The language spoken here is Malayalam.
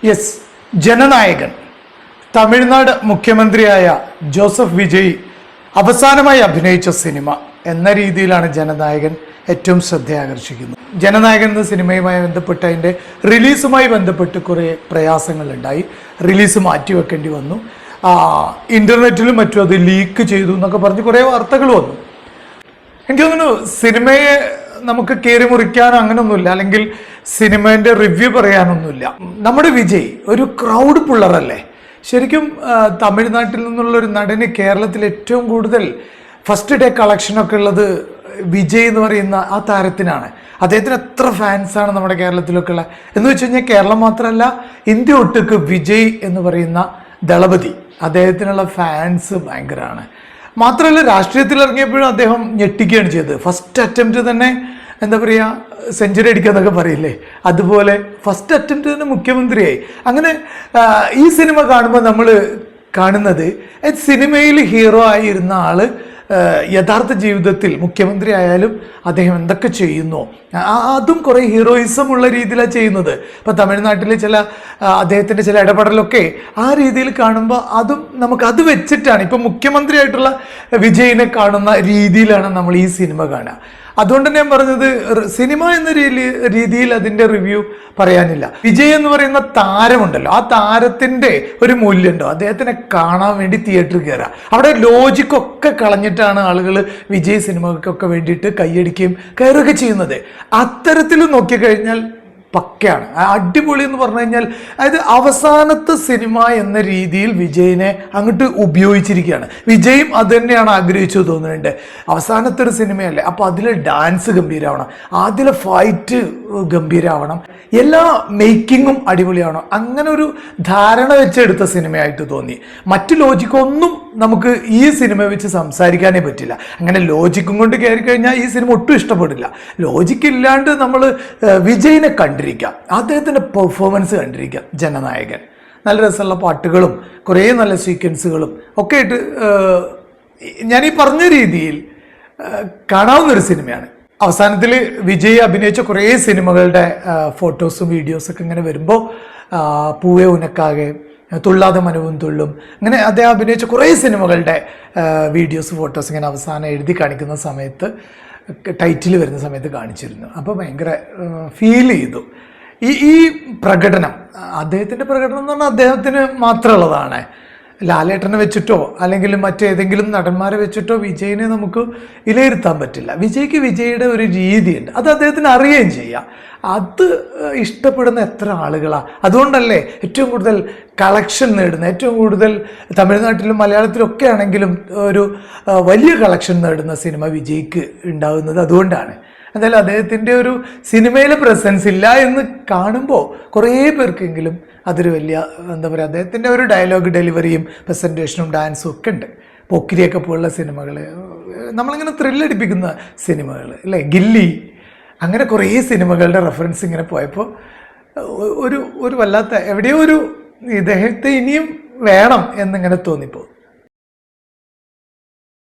യെസ്, ജനനായകൻ തമിഴ്നാട് മുഖ്യമന്ത്രിയായ ജോസഫ് വിജയ് അവസാനമായി അഭിനയിച്ച സിനിമ എന്ന രീതിയിലാണ് ജനനായകൻ ഏറ്റവും ശ്രദ്ധയാകർഷിക്കുന്നത്. ജനനായകൻ എന്ന സിനിമയുമായി ബന്ധപ്പെട്ട് അതിൻ്റെ റിലീസുമായി ബന്ധപ്പെട്ട് കുറേ പ്രയാസങ്ങളുണ്ടായി. റിലീസ് മാറ്റിവെക്കേണ്ടി വന്നു. ഇൻ്റർനെറ്റിലും മറ്റും അത് ലീക്ക് ചെയ്തു എന്നൊക്കെ പറഞ്ഞ് കുറേ വാർത്തകൾ വന്നു. എനിക്ക് തോന്നുന്നു സിനിമയെ നമുക്ക് കയറി മുറിക്കാനോ അങ്ങനെയൊന്നുമില്ല, അല്ലെങ്കിൽ സിനിമേൻ്റെ റിവ്യൂ പറയാനൊന്നുമില്ല. നമ്മുടെ വിജയ് ഒരു ക്രൗഡ് പുള്ളറല്ലേ. ശരിക്കും തമിഴ്നാട്ടിൽ നിന്നുള്ളൊരു നടന് കേരളത്തിൽ ഏറ്റവും കൂടുതൽ ഫസ്റ്റ് ഡേ കളക്ഷനൊക്കെ ഉള്ളത് വിജയ് എന്ന് പറയുന്ന ആ താരത്തിനാണ്. അദ്ദേഹത്തിന് എത്ര ഫാൻസാണ് നമ്മുടെ കേരളത്തിലൊക്കെ ഉള്ളത് എന്ന് വെച്ച് കഴിഞ്ഞാൽ കേരളം മാത്രമല്ല, ഇന്ത്യ ഒട്ടുക്ക് വിജയ് എന്ന് പറയുന്ന ദളപതി അദ്ദേഹത്തിനുള്ള ഫാൻസ് ഭയങ്കരമാണ്. മാത്രമല്ല, രാഷ്ട്രീയത്തിൽ ഇറങ്ങിയപ്പോഴും അദ്ദേഹം ഞെട്ടിക്കുകയാണ് ചെയ്തത്. ഫസ്റ്റ് അറ്റംപ്റ്റ് തന്നെ എന്താ പറയുക, സെഞ്ചുറി അടിക്കാന്നൊക്കെ പറയില്ലേ, അതുപോലെ ഫസ്റ്റ് അറ്റംപ്റ്റ് തന്നെ മുഖ്യമന്ത്രിയായി. അങ്ങനെ ഈ സിനിമ കാണുമ്പോൾ നമ്മൾ കാണുന്നത് സിനിമയിൽ ഹീറോ ആയിരുന്ന ആള് യഥാർത്ഥ ജീവിതത്തിൽ മുഖ്യമന്ത്രി ആയാലും അദ്ദേഹം എന്തൊക്കെ ചെയ്യുന്നു അതും കുറേ ഹീറോയിസം ഉള്ള രീതിയിലാണ് ചെയ്യുന്നത്. ഇപ്പം തമിഴ്നാട്ടിലെ അദ്ദേഹത്തിൻ്റെ ചില ഇടപെടലൊക്കെ ആ രീതിയിൽ കാണുമ്പോൾ അതും നമുക്കത് വെച്ചിട്ടാണ് ഇപ്പം മുഖ്യമന്ത്രിയായിട്ടുള്ള വിജയിനെ കാണുന്ന രീതിയിലാണ് നമ്മൾ ഈ സിനിമ കാണുക. അതുകൊണ്ട് ഞാൻ പറഞ്ഞത് സിനിമ എന്ന രീതിയിൽ അതിൻ്റെ റിവ്യൂ പറയാനില്ല. വിജയ് എന്ന് പറയുന്ന താരമുണ്ടല്ലോ, ആ താരത്തിൻ്റെ ഒരു മൂല്യമുണ്ടോ, അദ്ദേഹത്തിനെ കാണാൻ വേണ്ടി തിയേറ്ററിൽ കയറുക. അവിടെ ലോജിക്കൊക്കെ കളഞ്ഞിട്ടാണ് ആളുകൾ വിജയ് സിനിമകൾക്കൊക്കെ വേണ്ടിയിട്ട് കൈയടിക്കുകയും കയറുകയൊക്കെ ചെയ്യുന്നത്. അത്തരത്തിൽ നോക്കിക്കഴിഞ്ഞാൽ പക്കയാണ്, അടിപൊളി എന്ന് പറഞ്ഞു കഴിഞ്ഞാൽ. അതായത് അവസാനത്തെ സിനിമ എന്ന രീതിയിൽ വിജയിനെ അങ്ങോട്ട് ഉപയോഗിച്ചിരിക്കുകയാണ്. വിജയും അത് തന്നെയാണ് ആഗ്രഹിച്ചു തോന്നുന്നുണ്ട്. അവസാനത്തെ ഒരു സിനിമയല്ലേ, അപ്പോൾ അതിലെ ഡാൻസ് ഗംഭീരമാവണം, അതിലെ ഫൈറ്റ് ഗംഭീരമാവണം, എല്ലാ മേക്കിങ്ങും അടിപൊളിയാവണം. അങ്ങനെ ഒരു ധാരണ വെച്ചെടുത്ത സിനിമയായിട്ട് തോന്നി. മറ്റു ലോജിക്കൊന്നും നമുക്ക് ഈ സിനിമ വെച്ച് സംസാരിക്കാനേ പറ്റില്ല. അങ്ങനെ ലോജിക്കും കൊണ്ട് കയറി കഴിഞ്ഞാൽ ഈ സിനിമ ഒട്ടും ഇഷ്ടപ്പെടില്ല. ലോജിക്ക് ഇല്ലാണ്ട് നമ്മൾ വിജയിനെ കണ്ടിരിക്കാം, അദ്ദേഹത്തിൻ്റെ പെർഫോമൻസ് കണ്ടിരിക്കാം. ജനനായകൻ നല്ല രസമുള്ള പാട്ടുകളും കുറേ നല്ല സീക്വൻസുകളും ഒക്കെ ആയിട്ട് ഞാനീ പറഞ്ഞ രീതിയിൽ കാണാവുന്നൊരു സിനിമയാണ്. അവസാനത്തിൽ വിജയ് അഭിനയിച്ച കുറേ സിനിമകളുടെ ഫോട്ടോസും വീഡിയോസൊക്കെ ഇങ്ങനെ വരുമ്പോൾ പൂവേ ഉനക്കാകെ, തുള്ളാതെ മനവും തുള്ളും, അങ്ങനെ അദ്ദേഹം അഭിനയിച്ച കുറേ സിനിമകളുടെ വീഡിയോസ് ഫോട്ടോസ് ഇങ്ങനെ അവസാനം എഴുതി കാണിക്കുന്ന സമയത്ത്, ടൈറ്റിൽ വരുന്ന സമയത്ത് കാണിച്ചിരുന്നു. അപ്പോൾ ഭയങ്കര ഫീൽ ചെയ്തു. ഈ പ്രകടനം, അദ്ദേഹത്തിൻ്റെ പ്രകടനം എന്ന് പറഞ്ഞാൽ അദ്ദേഹത്തിന് മാത്രമുള്ളതാണ്. ലാലേട്ടനെ വെച്ചിട്ടോ അല്ലെങ്കിൽ മറ്റേതെങ്കിലും നടന്മാരെ വെച്ചിട്ടോ വിജയിനെ നമുക്ക് വിലയിരുത്താൻ പറ്റില്ല. വിജയ്ക്ക് വിജയുടെ ഒരു രീതിയുണ്ട്, അത് അദ്ദേഹത്തിന് അറിയുകയും ചെയ്യാം. അത് ഇഷ്ടപ്പെടുന്ന എത്ര ആളുകളാണ്. അതുകൊണ്ടല്ലേ ഏറ്റവും കൂടുതൽ കളക്ഷൻ നേടുന്ന, ഏറ്റവും കൂടുതൽ തമിഴ്നാട്ടിലും മലയാളത്തിലും ഒക്കെ ആണെങ്കിലും ഒരു വലിയ കളക്ഷൻ നേടുന്ന സിനിമ വിജയ്ക്ക് ഉണ്ടാകുന്നത് അതുകൊണ്ടാണ്. എന്തായാലും അദ്ദേഹത്തിൻ്റെ ഒരു സിനിമയിലെ പ്രസൻസ് ഇല്ല എന്ന് കാണുമ്പോൾ കുറേ പേർക്കെങ്കിലും അതൊരു വലിയ എന്താ പറയുക, അദ്ദേഹത്തിൻ്റെ ഒരു ഡയലോഗ് ഡെലിവറിയും പ്രസൻറ്റേഷനും ഡാൻസും ഒക്കെ ഉണ്ട്. പോക്കിരിയൊക്കെ പോലുള്ള സിനിമകൾ, നമ്മളിങ്ങനെ ത്രില്ലടിപ്പിക്കുന്ന സിനിമകൾ അല്ലേ, ഗില്ലി, അങ്ങനെ കുറേ സിനിമകളുടെ റെഫറൻസ് ഇങ്ങനെ പോയപ്പോൾ ഒരു വല്ലാത്ത എവിടെയോ ഒരു ഇദ്ദേഹത്തെ ഇനിയും വേണം എന്നിങ്ങനെ തോന്നിപ്പോ.